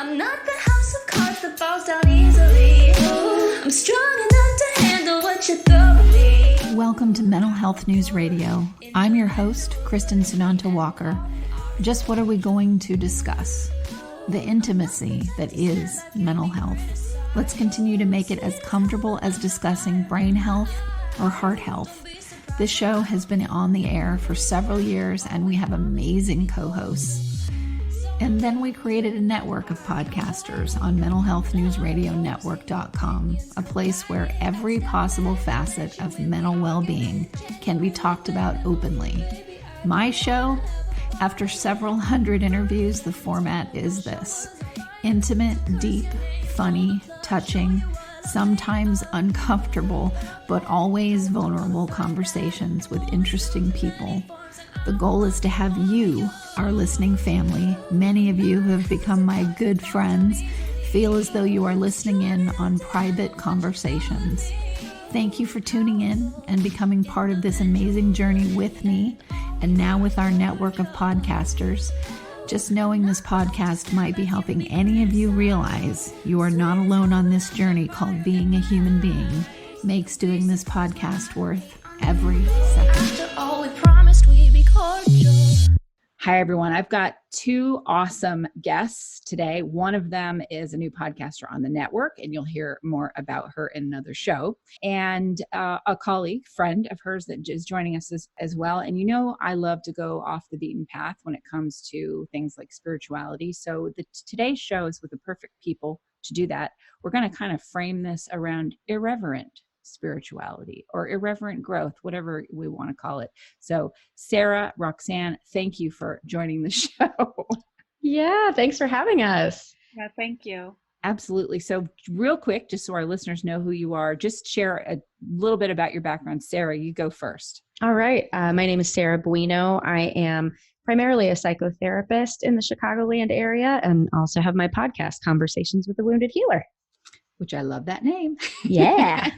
I'm not the house of cards that falls down easily. I'm strong enough to handle what you throw at me. Welcome to Mental Health News Radio. I'm your host, Kristin Walker. Just what are we going to discuss? The intimacy that is mental health. Let's continue to make it as comfortable as discussing brain health or heart health. This show has been on the air for several years, and we have amazing co-hosts. And then we created a network of podcasters on mentalhealthnewsradionetwork.com, a place where every possible facet of mental well-being can be talked about openly. My show, after several hundred interviews, the format is this: intimate, deep, funny, touching, sometimes uncomfortable, but always vulnerable conversations with interesting people. The goal is to have you, our listening family, many of you who have become my good friends, feel as though you are listening in on private conversations. Thank you for tuning in and becoming part of this amazing journey with me, and now with our network of podcasters. Just knowing this podcast might be helping any of you realize you are not alone on this journey called being a human being makes doing this podcast worth every second. After all we promised, we'd be cordial. Hi, everyone. I've got two awesome guests today. One of them is a new podcaster on the network, and you'll hear more about her in another show. And a colleague, friend of hers that is joining us as well. And you know, I love to go off the beaten path when it comes to things like spirituality. So today's show is with the perfect people to do that. We're going to kind of frame this around irreverent spirituality or irreverent growth, whatever we want to call it. So Sarah, Roxanne, thank you for joining the show. Yeah, thanks for having us. Yeah, thank you. Absolutely. So real quick, just so our listeners know who you are, just share a little bit about your background. Sarah, you go first. All right. My name is Sarah Buino. I am primarily a psychotherapist in the Chicagoland area and also have my podcast, Conversations with a Wounded Healer. Which I love that name. Yeah.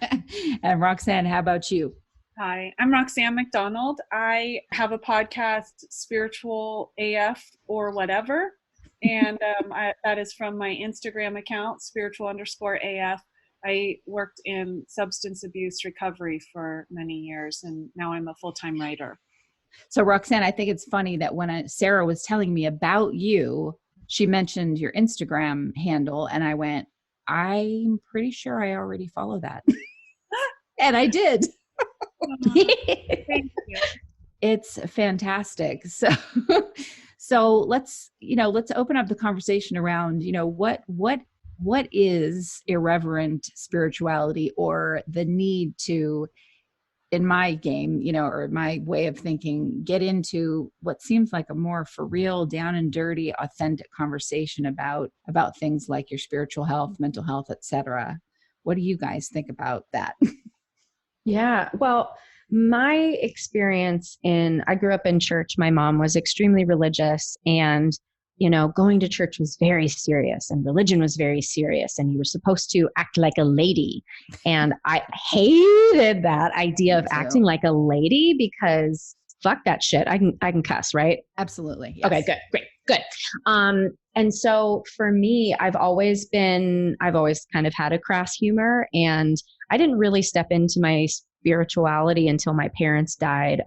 And Roxanne, how about you? Hi, I'm Roxan McDonald. I have a podcast, Spiritual AF or whatever. And that is from my Instagram account, spiritual_AF. I worked in substance abuse recovery for many years, and now I'm a full-time writer. So Roxanne, I think it's funny that when Sarah was telling me about you, she mentioned your Instagram handle, and I went, I'm pretty sure I already follow that. And I did. Thank you. It's fantastic. So let's open up the conversation around, what is irreverent spirituality, or the need to, in my game, or my way of thinking, get into what seems like a more for real, down and dirty, authentic conversation about things like your spiritual health, mental health, etc. What do you guys think about that? Yeah. Well, my experience I grew up in church. My mom was extremely religious, and going to church was very serious, and religion was very serious, and you were supposed to act like a lady. And I hated that idea of acting like a lady, because fuck that shit. I can cuss, right? Absolutely. Yes. Okay, good. And so for me, I've always kind of had a crass humor, and I didn't really step into my spirituality until my parents died.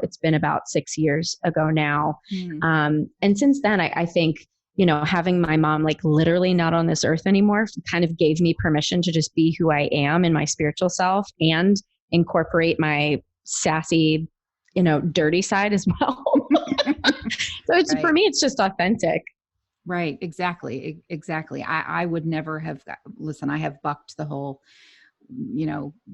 It's been about 6 years ago now. And since then, I think, having my mom like literally not on this earth anymore kind of gave me permission to just be who I am in my spiritual self and incorporate my sassy, dirty side as well. So Right. For me, it's just authentic. Right. Exactly. I would never have, listen, I have bucked the whole,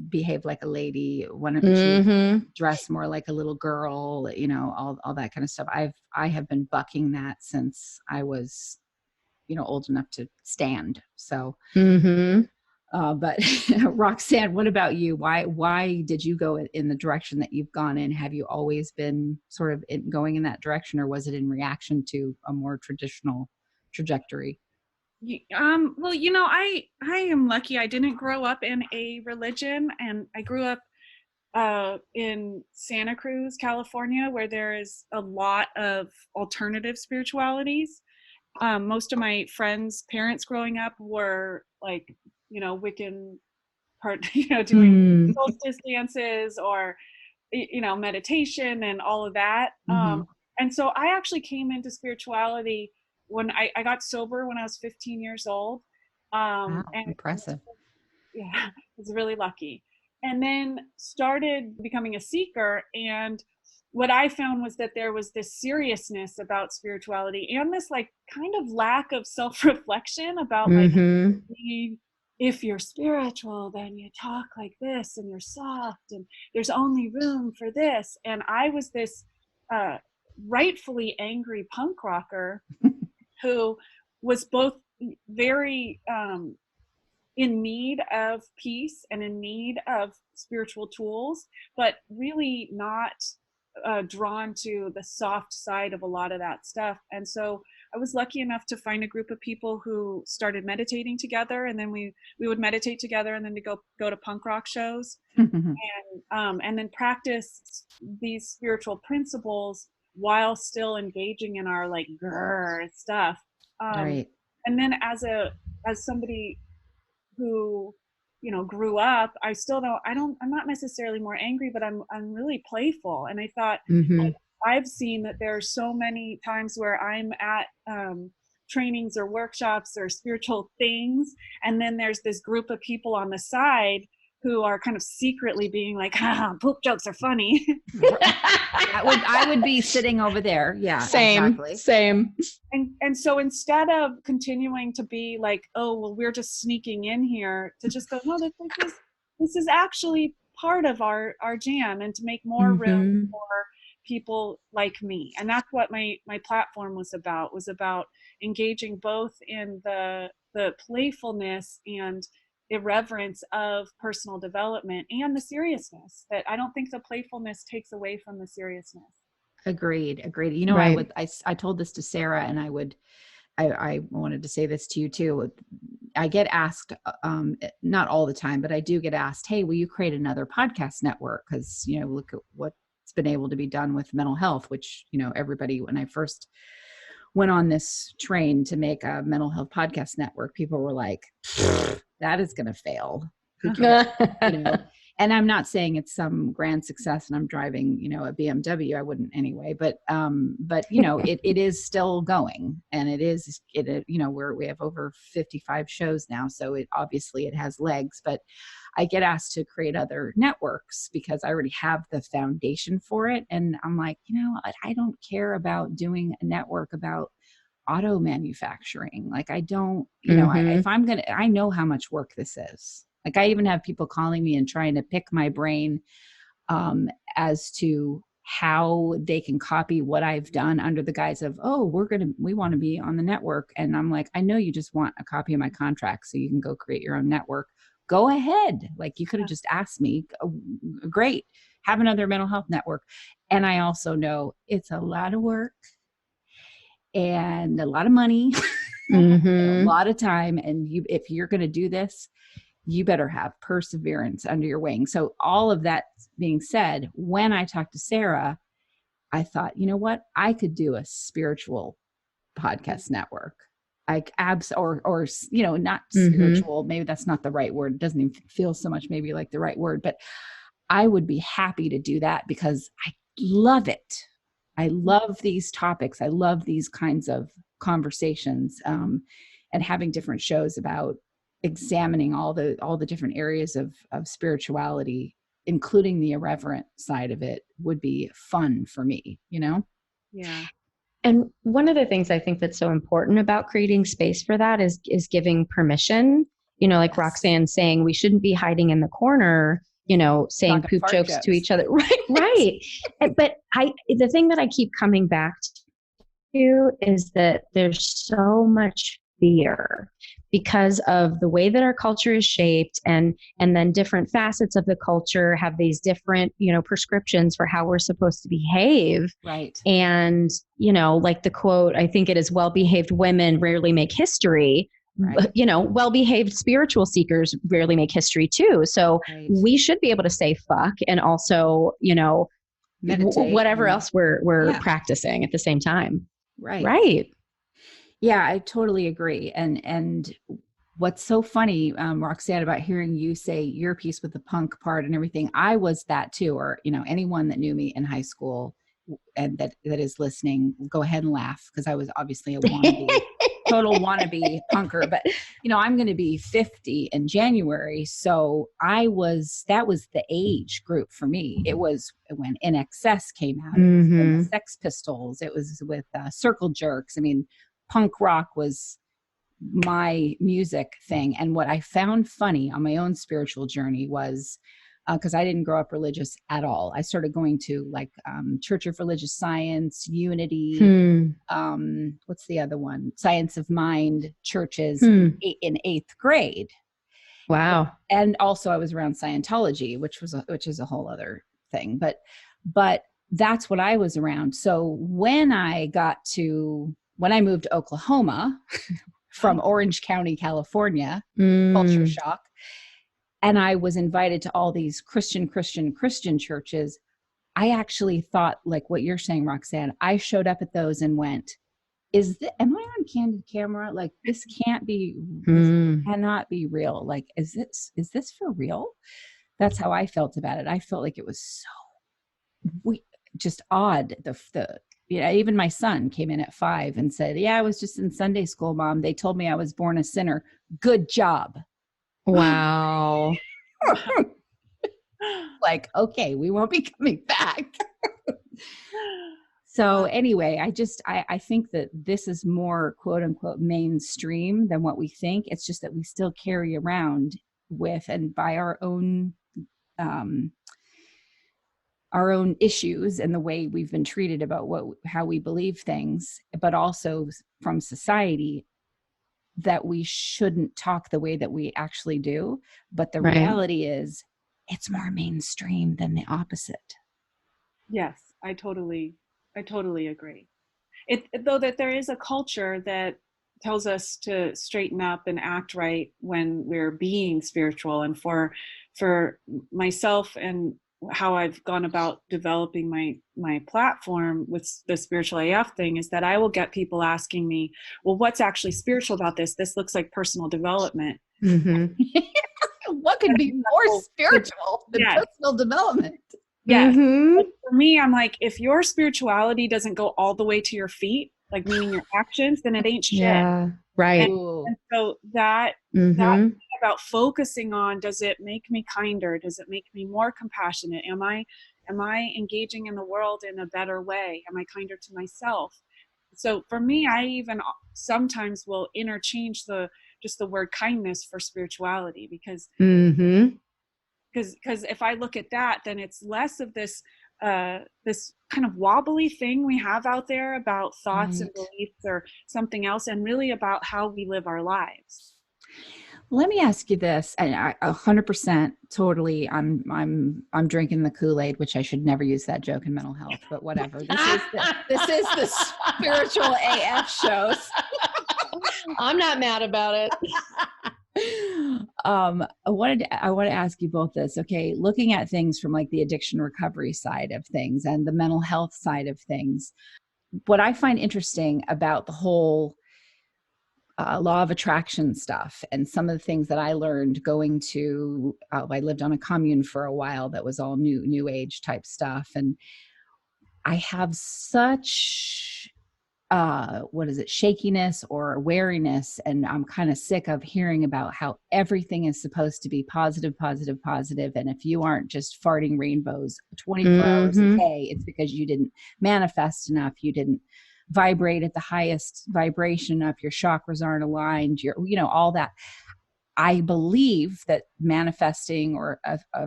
behave like a lady, want to dress more like a little girl, all that kind of stuff. I have been bucking that since I was, old enough to stand. So, but Roxanne, what about you? Why did you go in the direction that you've gone in? Have you always been sort of going in that direction, or was it in reaction to a more traditional trajectory? Well, I am lucky. I didn't grow up in a religion, and I grew up in Santa Cruz, California, where there is a lot of alternative spiritualities. Most of my friends' parents growing up were like, Wiccan doing solstice dances or, meditation and all of that. And so I actually came into spirituality when I got sober when I was 15 years old. Wow, And impressive. yeah, I was really lucky. And then started becoming a seeker. And what I found was that there was this seriousness about spirituality and this like kind of lack of self-reflection about like, if you're spiritual, then you talk like this and you're soft and there's only room for this. And I was this rightfully angry punk rocker who was both very in need of peace and in need of spiritual tools, but really not drawn to the soft side of a lot of that stuff. And so I was lucky enough to find a group of people who started meditating together, and then we would meditate together, and then to go to punk rock shows, and then practice these spiritual principles while still engaging in our like grrr stuff. Right. And then as somebody who grew up, I still don't I'm not necessarily more angry, but I'm really playful. And I thought I've seen that there are so many times where I'm at trainings or workshops or spiritual things, and then there's this group of people on the side who are kind of secretly being like, poop jokes are funny. I would be sitting over there. Yeah, same, exactly. Same. And so instead of continuing to be like, oh, well, we're just sneaking in here, to just go, no, this is actually part of our jam, and to make more room for people like me. And that's what my platform was about engaging both in the playfulness and irreverence of personal development and the seriousness. That I don't think the playfulness takes away from the seriousness. Agreed. Right. I told this to Sarah, and I wanted to say this to you too. I get asked, not all the time, but I do get asked, hey, will you create another podcast network? Because, look at what's been able to be done with mental health, which, everybody, when I first went on this train to make a mental health podcast network, people were like, that is going to fail. And I'm not saying it's some grand success and I'm driving, a BMW. I wouldn't anyway, but it is still going, and we have over 55 shows now. So it has legs, but I get asked to create other networks because I already have the foundation for it. And I'm like, I don't care about doing a network about auto manufacturing. Like I don't, I know how much work this is. Like I even have people calling me and trying to pick my brain as to how they can copy what I've done under the guise of, oh, we want to be on the network. And I'm like, I know you just want a copy of my contract so you can go create your own network. Go ahead. Like you could have just asked me. Great. Have another mental health network. And I also know it's a lot of work and a lot of money, a lot of time. And if you're going to do this, you better have perseverance under your wing. So all of that being said, when I talked to Sarah, I thought, you know what? I could do a spiritual podcast network. Like not spiritual. Maybe that's not the right word. It doesn't even feel so much maybe like the right word, but I would be happy to do that because I love it. I love these topics. I love these kinds of conversations, and having different shows about examining all the different areas of spirituality, including the irreverent side of it, would be fun for me, Yeah. And one of the things I think that's so important about creating space for that is giving permission, like Roxanne saying, we shouldn't be hiding in the corner, saying poop jokes to each other. Right. But the thing that I keep coming back to is that there's so much fear because of the way that our culture is shaped, and then different facets of the culture have these different, prescriptions for how we're supposed to behave. Right. And, like the quote, I think it is, well-behaved women rarely make history. Right. Well-behaved spiritual seekers rarely make history too. So we should be able to say fuck and also, meditate, whatever else we're practicing at the same time. Right. Right. Yeah, I totally agree. And what's so funny, Roxanne, about hearing you say your piece with the punk part and everything, I was that too, or, anyone that knew me in high school and that is listening, go ahead and laugh, because I was obviously a wannabe, total wannabe punker. But, I'm going to be 50 in January. So that was the age group for me. It was when NXS came out, it was when the Sex Pistols, it was with Circle Jerks. I mean, punk rock was my music thing. And what I found funny on my own spiritual journey was, because I didn't grow up religious at all. I started going to Church of Religious Science, Unity, what's the other one? Science of Mind churches in 8th grade. Wow. And also I was around Scientology, which is a whole other thing. But that's what I was around. So when I moved to Oklahoma from Orange County, California, culture shock, and I was invited to all these Christian churches, I actually thought, like what you're saying, Roxanne, I showed up at those and went, am I on candid camera? Like, this can't be, this cannot be real. Like, is this for real? That's how I felt about it. I felt like it was so just odd. Even my son came in at 5 and said, yeah, I was just in Sunday school, Mom. They told me I was born a sinner. Good job. Wow. Like, okay, we won't be coming back. So anyway, I think that this is more quote unquote mainstream than what we think. It's just that we still carry around with and by our own issues and the way we've been treated about how we believe things, but also from society, that we shouldn't talk the way that we actually do. But the reality is it's more mainstream than the opposite. Yes, I totally agree. Though that there is a culture that tells us to straighten up and act right when we're being spiritual. And for myself and how I've gone about developing my platform with the spiritual AF thing is that I will get people asking me, well, what's actually spiritual about this? This looks like personal development. What could be more spiritual than personal development? Yes. But for me, I'm like, if your spirituality doesn't go all the way to your feet, like meaning your actions, then it ain't shit. Yeah, right. And so that about focusing on, does it make me kinder? Does it make me more compassionate? Am I engaging in the world in a better way? Am I kinder to myself? So for me, I even sometimes will interchange the word kindness for spirituality, because if I look at that, then it's less of this this kind of wobbly thing we have out there about thoughts and beliefs or something else, and really about how we live our lives. Let me ask you this, and I 100% totally, I'm drinking the Kool-Aid, which I should never use that joke in mental health, but whatever. This is the spiritual AF shows. I'm not mad about it. I want to ask you both this. Okay, looking at things from like the addiction recovery side of things and the mental health side of things, what I find interesting about the whole law of attraction stuff and some of the things that I learned going to, I lived on a commune for a while that was all new age type stuff. And I have such shakiness or wariness. And I'm kind of sick of hearing about how everything is supposed to be positive. And if you aren't just farting rainbows 24 hours a day, it's because you didn't manifest enough. You didn't vibrate at the highest vibration enough. Your chakras aren't aligned. All that. I believe that manifesting, or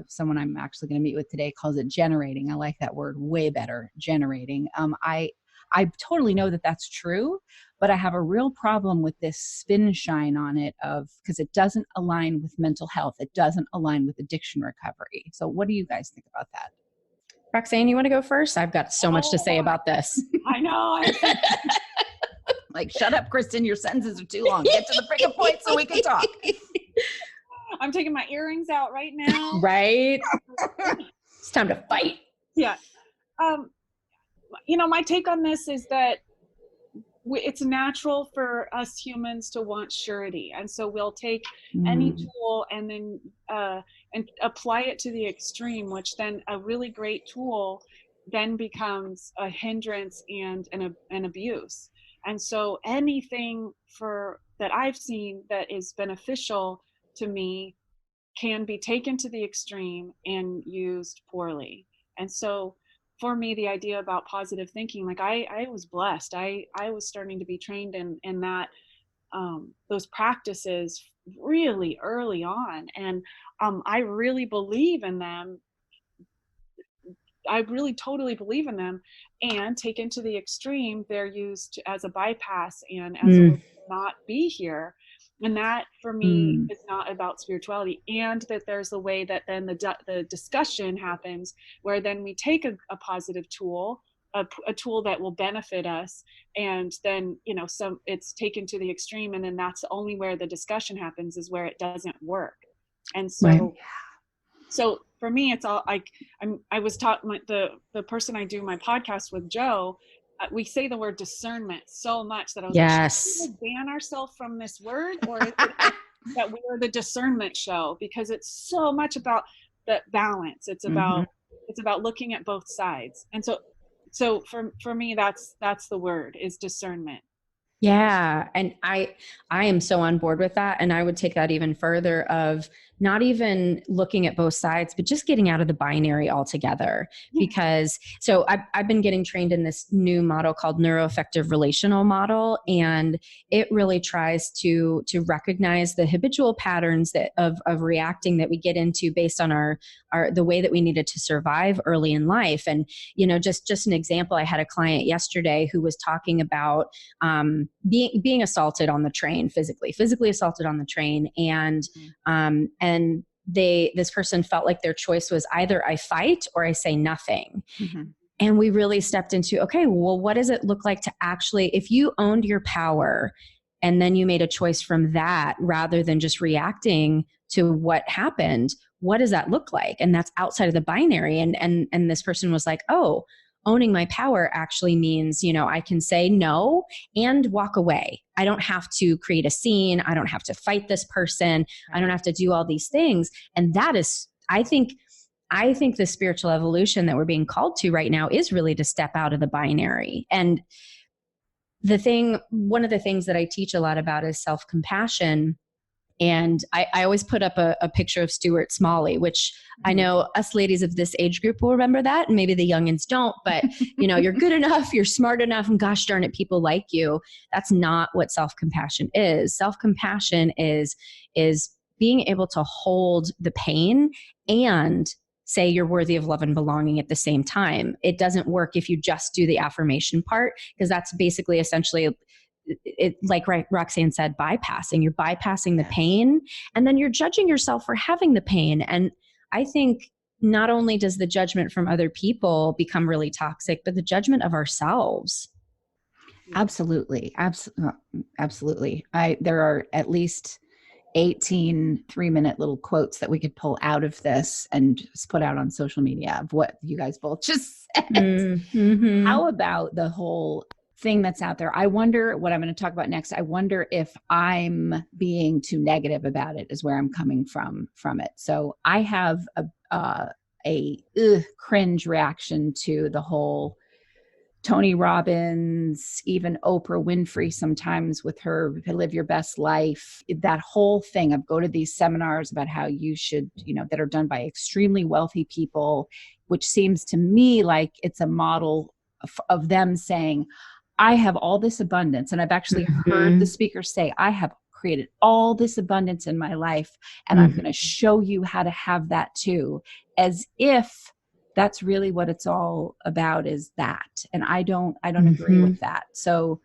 someone I'm actually going to meet with today calls it generating. I like that word way better, generating. I totally know that that's true, but I have a real problem with this spin shine on it because it doesn't align with mental health. It doesn't align with addiction recovery. So what do you guys think about that? Roxanne, you want to go first? I've got so much to say about this. I know. Like, shut up, Kristin. Your sentences are too long. Get to the freaking point so we can talk. I'm taking my earrings out right now. Right? It's time to fight. Yeah. My take on this is that it's natural for us humans to want surety, and so we'll take any tool and then and apply it to the extreme, which then a really great tool then becomes a hindrance and an abuse. And so anything that I've seen that is beneficial to me can be taken to the extreme and used poorly. And so for me, the idea about positive thinking, like I was blessed. I was starting to be trained in that those practices really early on, and I really believe in them. I really totally believe in them, and taken to the extreme, they're used as a bypass and as a way to not be here. And that for me is not about spirituality. And that there's a way that then the discussion happens where then we take a positive tool, a tool that will benefit us, and then it's taken to the extreme, and then that's only where the discussion happens, is where it doesn't work. And so so for me, it's all like I was taught, the person I do my podcast with, Joe, we say the word discernment so much that I was like, should we ban ourselves from this word, or is it that we're the discernment show? Because it's so much about the balance. It's about looking at both sides. And so for me, that's the word, is discernment. Yeah. And I am so on board with that. And I would take that even further, of not even looking at both sides, but just getting out of the binary altogether. Because so I've been getting trained in this new model called neuroaffective relational model. And it really tries to recognize the habitual patterns of reacting that we get into based on the way that we needed to survive early in life. And, just an example, I had a client yesterday who was talking about being assaulted on the train, physically assaulted on the train. And this person felt like their choice was either I fight or I say nothing. And we really stepped into, okay, well, what does it look like to actually, if you owned your power and then you made a choice from that rather than just reacting to what happened, what does that look like? And that's outside of the binary. And this person was like, oh, owning my power actually means, I can say no and walk away. I don't have to create a scene. I don't have to fight this person. I don't have to do all these things. And that is, I think the spiritual evolution that we're being called to right now is really to step out of the binary. And one of the things that I teach a lot about is self-compassion. And I always put up a picture of Stuart Smalley, which I know us ladies of this age group will remember that, and maybe the youngins don't, but you're good enough, you're smart enough, and gosh darn it, people like you. That's not what self-compassion is. Self-compassion is being able to hold the pain and say you're worthy of love and belonging at the same time. It doesn't work if you just do the affirmation part, because that's basically essentially like Roxanne said, you're bypassing the pain, and then you're judging yourself for having the pain. And I think not only does the judgment from other people become really toxic, but the judgment of ourselves. Absolutely. Absolutely. There are at least 18 3-minute little quotes that we could pull out of this and just put out on social media of what you guys both just said. How about the whole thing that's out there? I wonder what I'm going to talk about next. I wonder if I'm being too negative about it, is where I'm coming from it. So I have a cringe reaction to the whole Tony Robbins, even Oprah Winfrey sometimes with her Live Your Best Life, that whole thing of go to these seminars about how you should, that are done by extremely wealthy people, which seems to me like it's a model of them saying, I have all this abundance. And I've actually heard the speaker say, I have created all this abundance in my life, and I'm going to show you how to have that too, as if that's really what it's all about, is that. And I don't agree with that. So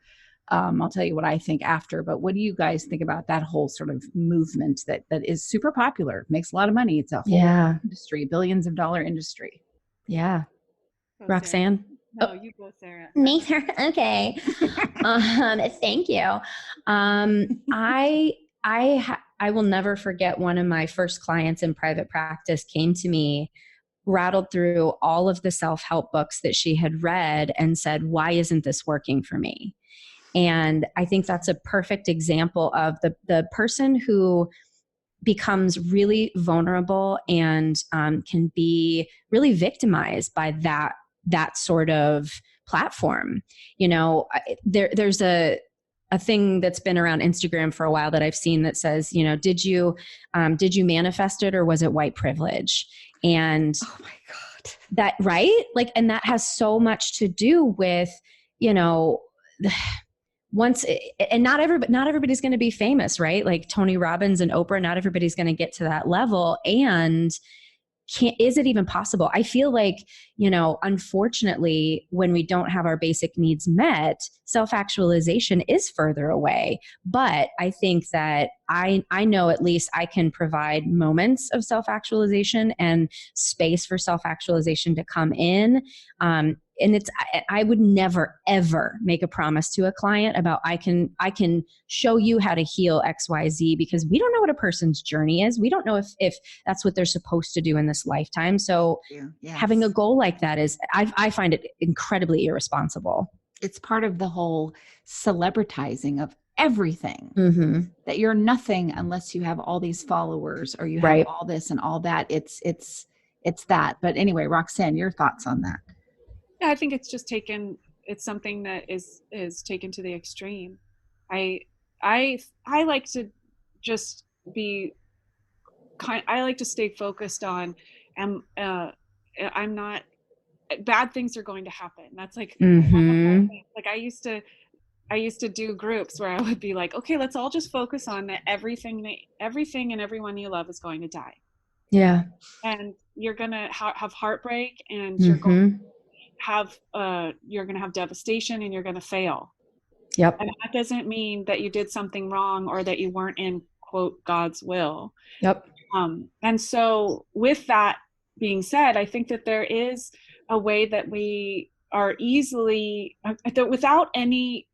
I'll tell you what I think after, but what do you guys think about that whole sort of movement that is super popular, makes a lot of money? It's a whole industry, billions of dollar industry. Yeah. Roxanne? No, you go, Sarah. Neither. Okay. Thank you. I will never forget, one of my first clients in private practice came to me, rattled through all of the self-help books that she had read, and said, why isn't this working for me? And I think that's a perfect example of the person who becomes really vulnerable and can be really victimized by that sort of platform. You know, there's a thing that's been around Instagram for a while that I've seen that says, you know, did you manifest it, or was it white privilege? And Oh my God. that, right? Like, and that has so much to do with, you know, and not everybody's going to be famous, right? Like Tony Robbins and Oprah, not everybody's going to get to that level. And is it even possible? I feel like, you know, unfortunately, when we don't have our basic needs met, self-actualization is further away. But I think that I know at least I can provide moments of self-actualization and space for self-actualization to come in. And I would never, ever make a promise to a client about I can show you how to heal XYZ, because we don't know what a person's journey is. We don't know if that's what they're supposed to do in this lifetime. So Yes. having a goal like that is, I find it incredibly irresponsible. It's part of the whole celebritizing of everything, Mm-hmm. that you're nothing unless you have all these followers or you have Right. all this and all that. It's that. But anyway, Roxanne, your thoughts on that? Yeah, I think it's something that is taken to the extreme. I like to just be I like to stay focused on, I'm not, bad things are going to happen. That's like, Mm-hmm. like I used to do groups where I would be like, okay, let's all just focus on that everything and everyone you love is going to die. Yeah. And you're going to have heartbreak, and Mm-hmm. you're going to have devastation, and you're going to fail. Yep. And that doesn't mean that you did something wrong or that you weren't in, quote, God's will. Yep. And so with that being said, I think that there is a way that we are easily, that without any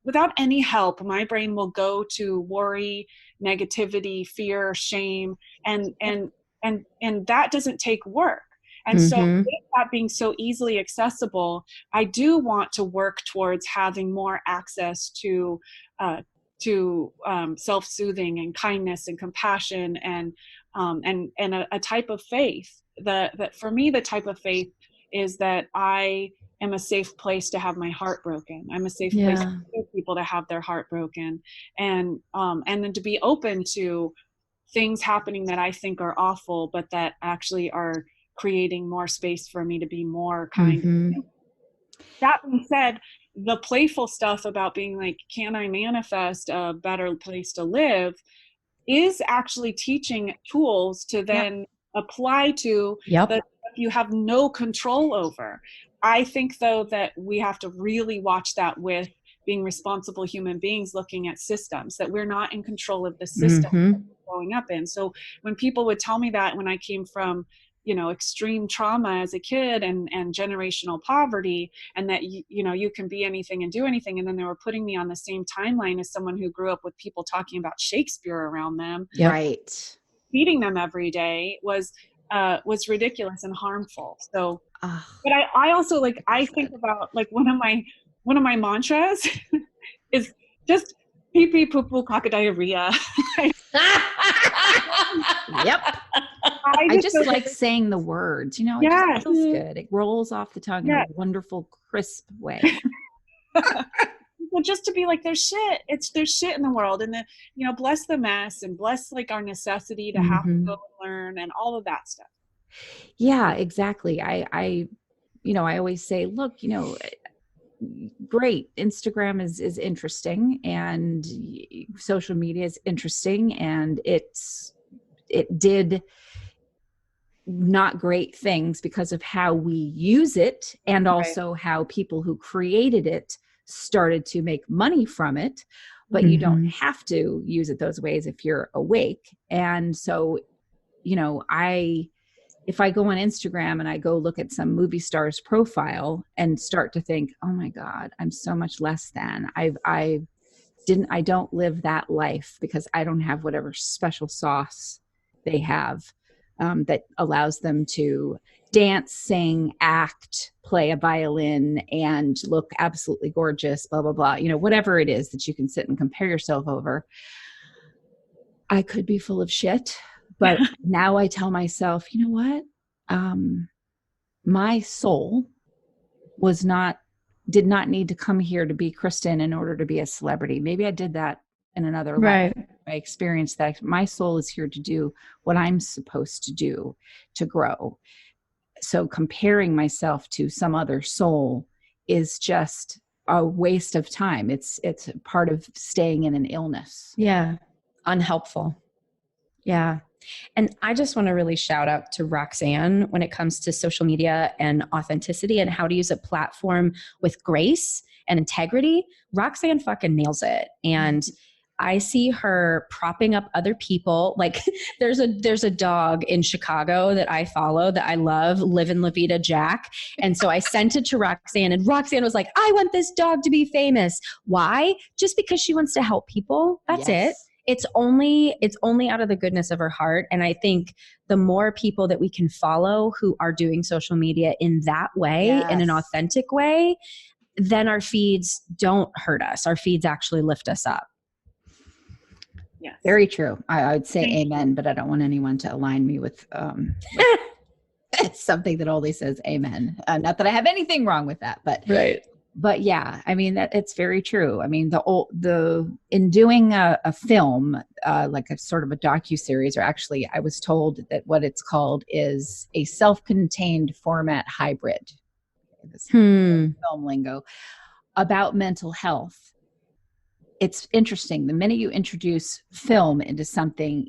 help, my brain will go to worry, negativity, fear, shame, and that doesn't take work. And so Mm-hmm. with that being so easily accessible, I do want to work towards having more access to self-soothing and kindness and compassion and a type of faith that for me, the type of faith is that I am a safe place to have my heart broken. I'm a safe place for people to have their heart broken, and then to be open to things happening that I think are awful, but that actually are creating more space for me to be more kind. Mm-hmm. That being said, the playful stuff about being like, can I manifest a better place to live, is actually teaching tools to then apply to that you have no control over. I think, though, that we have to really watch that with being responsible human beings looking at systems, that we're not in control of the system Mm-hmm. growing up in. So when people would tell me that, when I came from, you know, extreme trauma as a kid and generational poverty, and that you can be anything and do anything, and then they were putting me on the same timeline as someone who grew up with people talking about Shakespeare around them, Right. feeding them every day, was ridiculous and harmful. So but I also, like, I think about, like, one of my mantras is just pee pee poo poo caca diarrhea. Yep. I just like saying the words, you know, it just feels good. It rolls off the tongue in a wonderful, crisp way. Well, just to be like, there's shit in the world, and bless the mess, and bless, like, our necessity to have to go and learn, and all of that stuff. Yeah, exactly. I always say, look, great. Instagram is interesting, and social media is interesting, and it did not great things because of how we use it, and also how people who created it started to make money from it. But you don't have to use it those ways if you're awake. And so, if I go on Instagram and I go look at some movie star's profile and start to think, oh my God, I'm so much less than. I don't live that life because I don't have whatever special sauce they have. that allows them to dance, sing, act, play a violin, and look absolutely gorgeous, blah, blah, blah. You know, whatever it is that you can sit and compare yourself over. I could be full of shit, but now I tell myself, you know what? My soul did not need to come here to be Kristin in order to be a celebrity. Maybe I did that in another life. I experienced that. My soul is here to do what I'm supposed to do to grow. So comparing myself to some other soul is just a waste of time. It's part of staying in an illness. Yeah. Unhelpful. Yeah. And I just want to really shout out to Roxanne when it comes to social media and authenticity and how to use a platform with grace and integrity. Roxanne fucking nails it. And I see her propping up other people. Like there's a dog in Chicago that I follow that I love, Livin' La Vida Jack. And so I sent it to Roxanne, and Roxanne was like, I want this dog to be famous. Why? Just because she wants to help people. That's it. It's only out of the goodness of her heart. And I think the more people that we can follow who are doing social media in that way, in an authentic way, then our feeds don't hurt us. Our feeds actually lift us up. Yes. Very true. I would say amen, but I don't want anyone to align me with something that only says amen. Not that I have anything wrong with that, but right. But yeah, I mean, that it's very true. I mean, in doing a film, like a sort of a docuseries, or actually I was told that what it's called is a self-contained format hybrid. This film lingo about mental health. It's interesting. The minute you introduce film into something,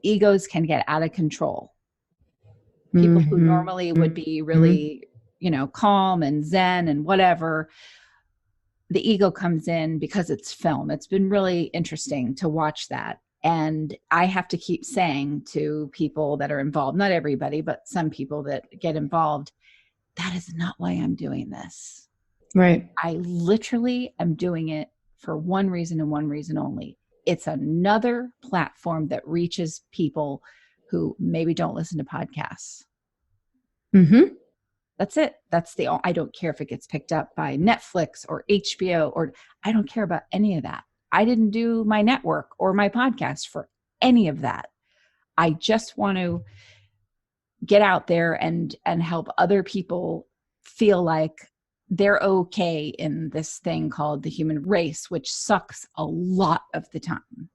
egos can get out of control. People who normally would be really, calm and zen and whatever, the ego comes in because it's film. It's been really interesting to watch that. And I have to keep saying to people that are involved, not everybody, but some people that get involved, that is not why I'm doing this. Right. I literally am doing it for one reason and one reason only. It's another platform that reaches people who maybe don't listen to podcasts. Mm-hmm. That's it. I don't care if it gets picked up by Netflix or HBO, or I don't care about any of that. I didn't do my network or my podcast for any of that. I just want to get out there and help other people feel like they're okay in this thing called the human race, which sucks a lot of the time.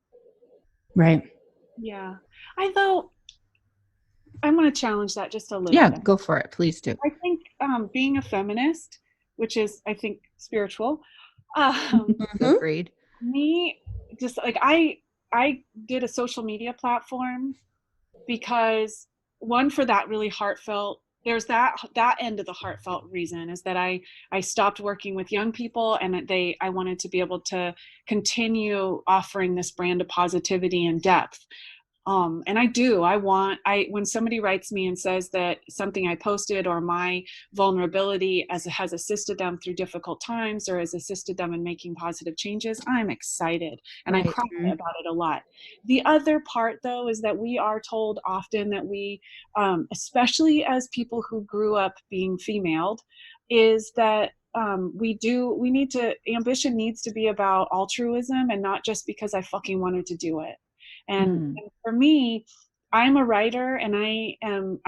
Right. Yeah. I'm going to challenge that just a little Yeah, bit. go for it. Please do. I think being a feminist, which is, I think, spiritual. Agreed. Me, just like I did a social media platform because one, for that really heartfelt, there's that end of the heartfelt reason is that I stopped working with young people, and I wanted to be able to continue offering this brand of positivity and depth. And when somebody writes me and says that something I posted or my vulnerability has assisted them through difficult times or has assisted them in making positive changes, I'm excited. And I cry about it a lot. The other part, though, is that we are told often that we, especially as people who grew up being femaled, is that ambition needs to be about altruism and not just because I fucking wanted to do it. And for me, I'm a writer, and I am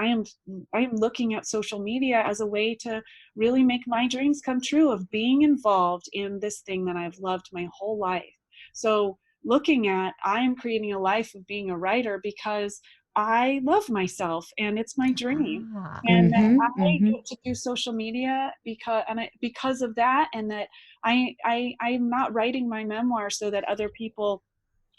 looking at social media as a way to really make my dreams come true of being involved in this thing that I've loved my whole life. So I am creating a life of being a writer because I love myself and it's my dream. And that I get to do social media because of that, and that I'm not writing my memoir so that other people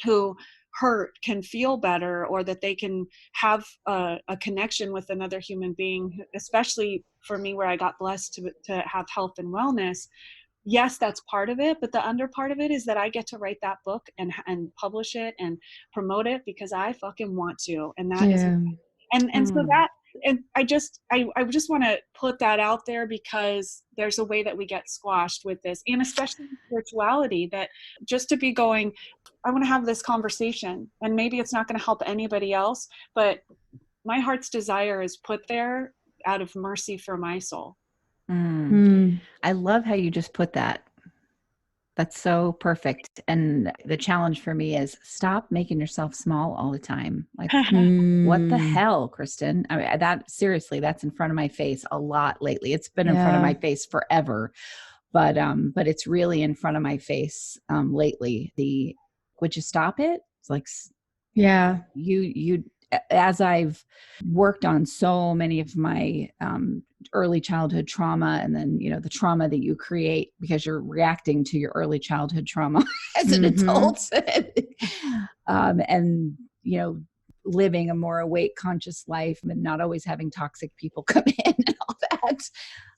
who hurt can feel better, or that they can have a connection with another human being, especially for me where I got blessed to have health and wellness. Yes, that's part of it, but the under part of it is that I get to write that book and publish it and promote it because I fucking want to. And that is, so that, and I just want to put that out there because there's a way that we get squashed with this, and especially spirituality, that just to be going, I want to have this conversation, and maybe it's not going to help anybody else, but my heart's desire is put there out of mercy for my soul. I love how you just put that. That's so perfect. And the challenge for me is stop making yourself small all the time. Like, what the hell, Kristin? I mean, that's in front of my face a lot lately. It's been in front of my face forever, but it's really in front of my face lately. Would you stop it? It's like, you as I've worked on so many of my early childhood trauma, and then, the trauma that you create because you're reacting to your early childhood trauma as an adult, and, living a more awake, conscious life and not always having toxic people come in and all that.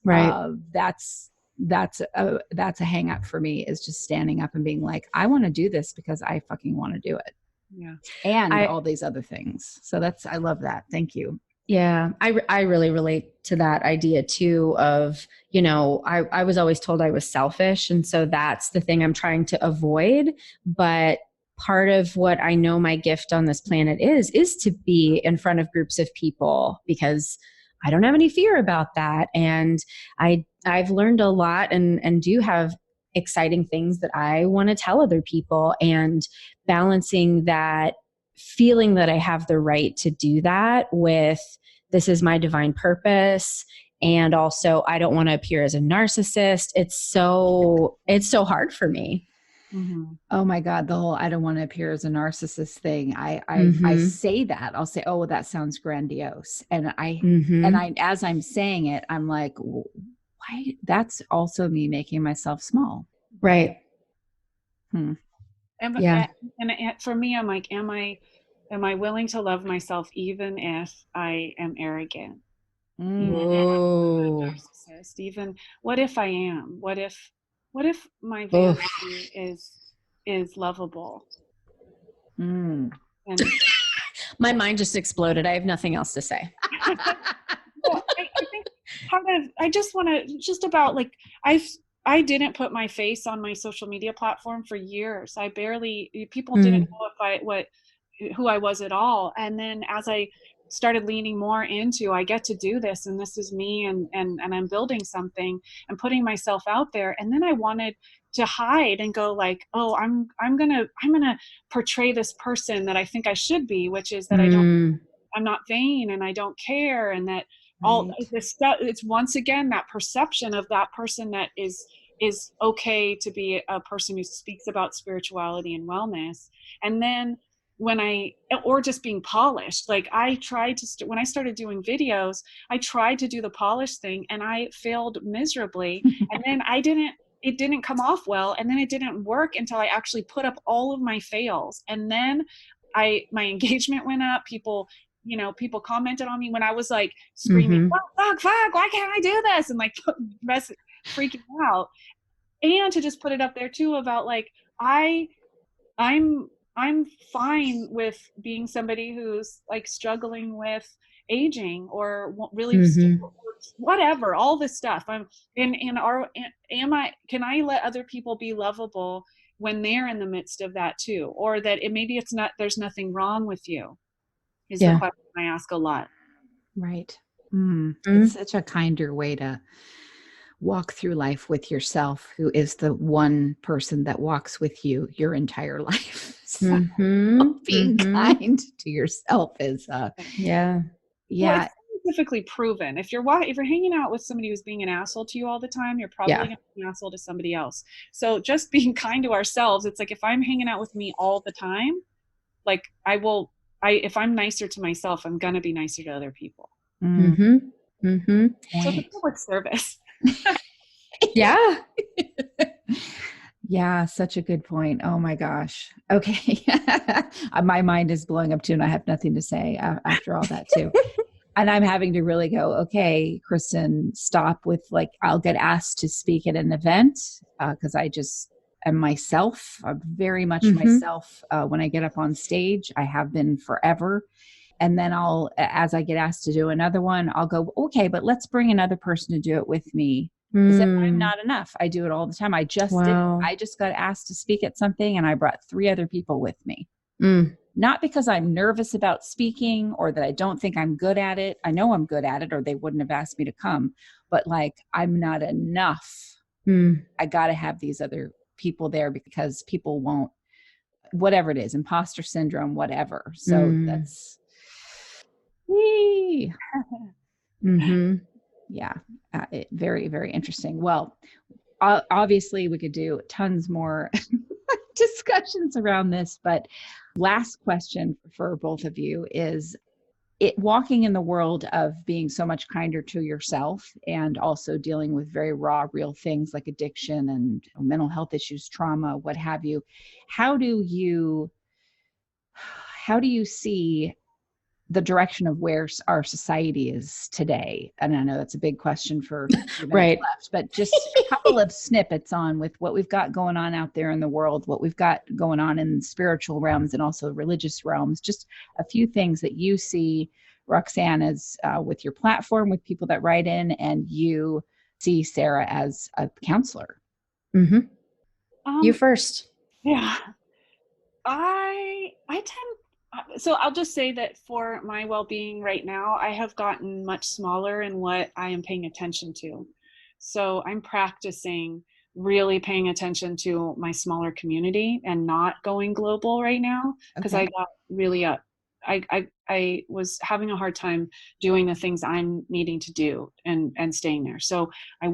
Right. That's a hang up for me, is just standing up and being like, I want to do this because I fucking want to do it. Yeah. And all these other things. So I love that. Thank you. Yeah. I really relate to that idea too of, I was always told I was selfish. And so that's the thing I'm trying to avoid. But part of what I know my gift on this planet is to be in front of groups of people, because I don't have any fear about that. And I've learned a lot and do have exciting things that I want to tell other people, and balancing that feeling that I have the right to do that with this is my divine purpose. And also I don't want to appear as a narcissist. It's so hard for me. Oh my God. The whole, I don't want to appear as a narcissist thing. I say that. I'll say, oh, well, that sounds grandiose. And as I'm saying it, I'm like, why? That's also me making myself small. Right. And for me, I'm like, am I willing to love myself even if I am arrogant? Even if I'm a narcissist? Even what if I am? What if my vanity is lovable? And my mind just exploded. I have nothing else to say. Well, I think I just want to I didn't put my face on my social media platform for years. People didn't know who I was at all. And then as I started leaning more into, I get to do this, and this is me, and I'm building something and putting myself out there. And then I wanted to hide and go like, oh, I'm gonna portray this person that I think I should be, which is that I'm not vain and I don't care, and that all this stuff, it's once again that perception of that person that is okay to be a person who speaks about spirituality and wellness. And then or just being polished. Like I tried to, when I started doing videos, I tried to do the polished thing and I failed miserably. And then it didn't come off well. And then it didn't work until I actually put up all of my fails. And then my engagement went up. People commented on me when I was like screaming, fuck, why can't I do this? And like freaking out. And to just put it up there too about like, I'm fine with being somebody who's like struggling with aging or really whatever, all this stuff. Can I let other people be lovable when they're in the midst of that too? Or that there's nothing wrong with you is the question I ask a lot. Right. It's such a kinder way to walk through life with yourself, who is the one person that walks with you your entire life. So being kind to yourself is Well, it's scientifically proven. If you're hanging out with somebody who's being an asshole to you all the time, you're probably going to be an asshole to somebody else. So just being kind to ourselves, it's like if I'm hanging out with me all the time, like if I'm nicer to myself, I'm going to be nicer to other people. So it's public service. Yeah, such a good point. Oh my gosh. Okay. My mind is blowing up too, and I have nothing to say after all that too. And I'm having to really go, okay, Kristin, stop with like, I'll get asked to speak at an event because I just am myself. I'm very much myself when I get up on stage. I have been forever. And then as I get asked to do another one, I'll go, okay, but let's bring another person to do it with me. Because I'm not enough. I do it all the time. I just got asked to speak at something and I brought 3 other people with me. not because I'm nervous about speaking or that I don't think I'm good at it. I know I'm good at it or they wouldn't have asked me to come, but like, I'm not enough. I got to have these other people there because people won't, whatever it is, imposter syndrome, whatever. So that's, yeah, very, very interesting. Well, obviously we could do tons more discussions around this, but last question for both of you is walking in the world of being so much kinder to yourself and also dealing with very raw, real things like addiction and mental health issues, trauma, what have you. How do you see the direction of where our society is today? And I know that's a big question for right left, but just a couple of snippets on with what we've got going on out there in the world, what we've got going on in spiritual realms and also religious realms, just a few things that you see, Roxanne, as with your platform, with people that write in, and you see Sarah as a counselor. You first. Yeah. I tend, so I'll just say that for my well-being right now, I have gotten much smaller in what I am paying attention to. So I'm practicing really paying attention to my smaller community and not going global right now, because I got really I was having a hard time doing the things I'm needing to do and staying there. So I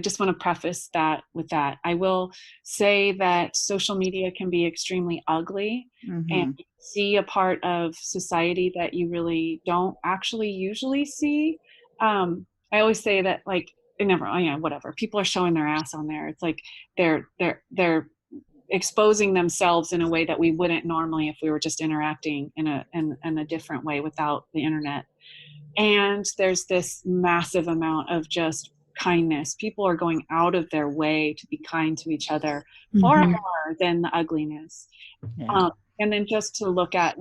just want to preface that with that. I will say that social media can be extremely ugly and see a part of society that you really don't actually usually see. I always say that, like, whatever. People are showing their ass on there. It's like they're exposing themselves in a way that we wouldn't normally if we were just interacting in a different way without the internet. And there's this massive amount of just kindness. People are going out of their way to be kind to each other far more than the ugliness. And then just to look at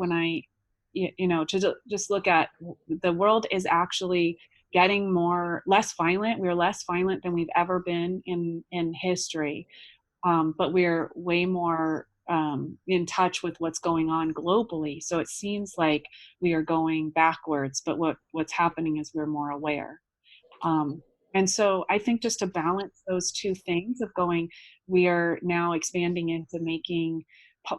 just look at the world is actually getting less violent. We're less violent than we've ever been in history. But we're way more in touch with what's going on globally. So it seems like we are going backwards, but what's happening is we're more aware. And so I think just to balance those two things of going, we are now expanding into making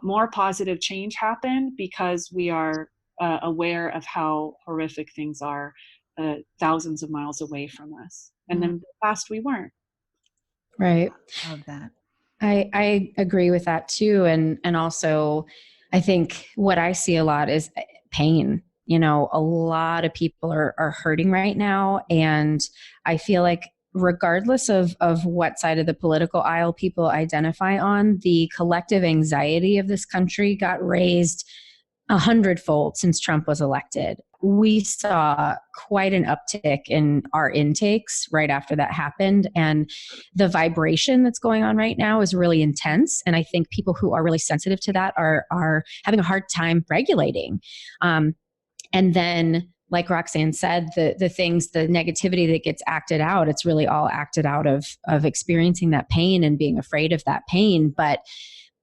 more positive change happen because we are aware of how horrific things are thousands of miles away from us. And then the past we weren't. Right. I love that. I agree with that too. And also I think what I see a lot is pain. A lot of people are hurting right now. And I feel like regardless of what side of the political aisle people identify on, the collective anxiety of this country got raised 100-fold since Trump was elected. We saw quite an uptick in our intakes right after that happened. And the vibration that's going on right now is really intense. And I think people who are really sensitive to that are having a hard time regulating. And then, like Roxanne said, the things, the negativity that gets acted out, it's really all acted out of experiencing that pain and being afraid of that pain. But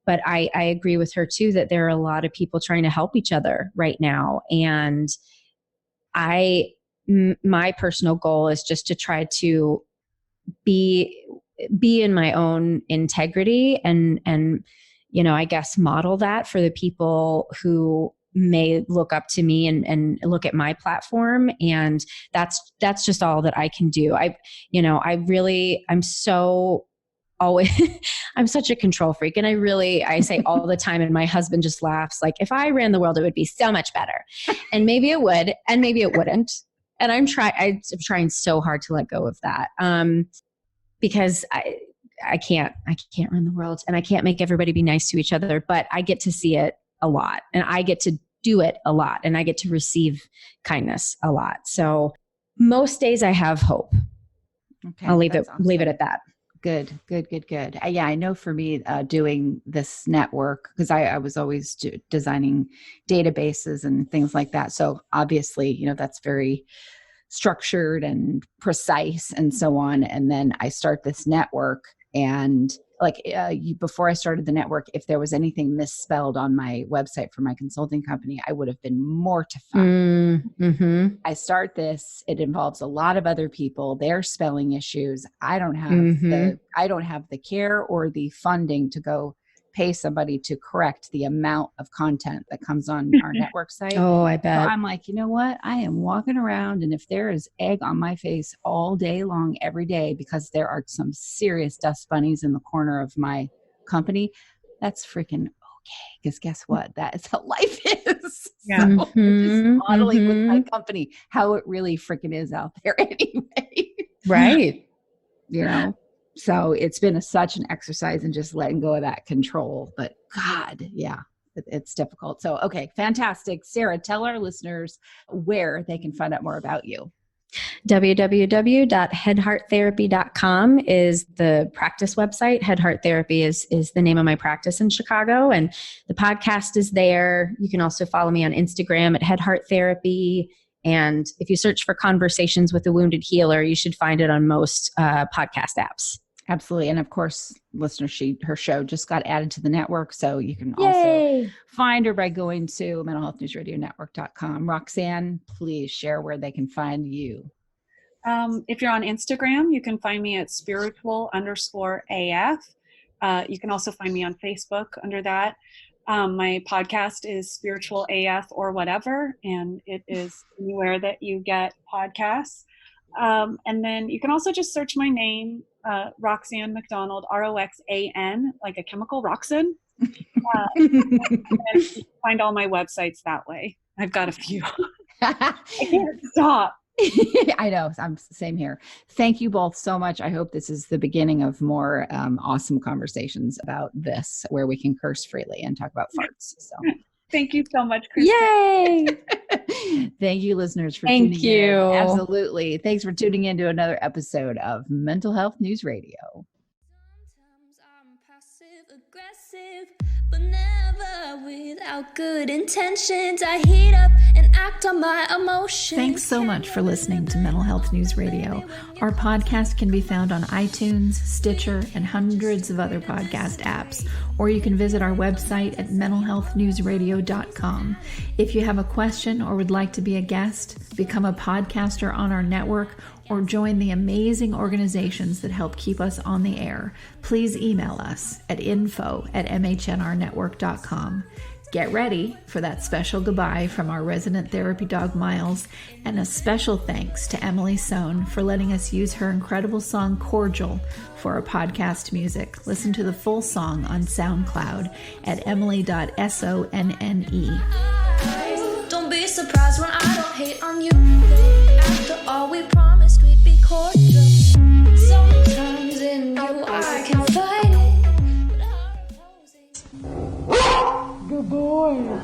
I agree with her too, that there are a lot of people trying to help each other right now. And my personal goal is just to try to be in my own integrity and, I guess model that for the people who may look up to me and look at my platform. And that's just all that I can do. I'm so always, I'm such a control freak. And I say all the time, and my husband just laughs, like, if I ran the world, it would be so much better. And maybe it would, and maybe it wouldn't. And I'm trying so hard to let go of that. Because I can't run the world, and I can't make everybody be nice to each other, but I get to see it a lot, and I get to do it a lot, and I get to receive kindness a lot. So most days I have hope. Okay. I'll leave it at that. Good. Yeah, I know for me, doing this network, because I was always designing databases and things like that. So obviously, that's very structured and precise and so on. And then I start this network, and before I started the network, if there was anything misspelled on my website for my consulting company, I would have been mortified. I start this, it involves a lot of other people, their spelling issues. I don't have the care or the funding to go pay somebody to correct the amount of content that comes on our network site. Oh, I bet. So I'm like, you know what? I am walking around, and if there is egg on my face all day long, every day, because there are some serious dust bunnies in the corner of my company, that's freaking okay. Because guess what? That is how life is. Yeah. So just modeling with my company how it really freaking is out there anyway. Right. You know? So it's been such an exercise in just letting go of that control. But God, yeah, it's difficult. So, okay, fantastic. Sarah, tell our listeners where they can find out more about you. www.headhearttherapy.com is the practice website. Head Heart Therapy is the name of my practice in Chicago, and the podcast is there. You can also follow me on Instagram at Head Heart Therapy. And if you search for Conversations with a Wounded Healer, you should find it on most podcast apps. Absolutely. And of course, listeners, her show just got added to the network. So you can also find her by going to mentalhealthnewsradionetwork.com. Roxanne, please share where they can find you. If you're on Instagram, you can find me at spiritual_AF. You can also find me on Facebook under that. My podcast is Spiritual AF or Whatever, and it is anywhere that you get podcasts. And then you can also just search my name, Roxan McDonald, ROXAN, like a chemical, Roxan. And you can find all my websites that way. I've got a few. I can't stop. I know. I'm same here. Thank you both so much. I hope this is the beginning of more awesome conversations about this, where we can curse freely and talk about farts. So thank you so much, Kristin. Yay! Thank you, listeners, for tuning in. Absolutely. Thanks for tuning in to another episode of Mental Health News Radio. Sometimes I'm passive aggressive, but never without good intentions. I heat up and act on my emotions. Thanks so much for listening to Mental Health News Radio. Our podcast can be found on iTunes, Stitcher, and hundreds of other podcast apps, or you can visit our website at mentalhealthnewsradio.com. If you have a question or would like to be a guest, become a podcaster on our network, or join the amazing organizations that help keep us on the air, please email us at info@mhnrnetwork.com. Get ready for that special goodbye from our resident therapy dog, Miles, and a special thanks to Emily Sohn for letting us use her incredible song, Cordial, for our podcast music. Listen to the full song on SoundCloud at emily.sonne. Don't be surprised when I don't hate on you. After all, we promised we'd be cordial. Sometimes in you I can fight it. Good boy.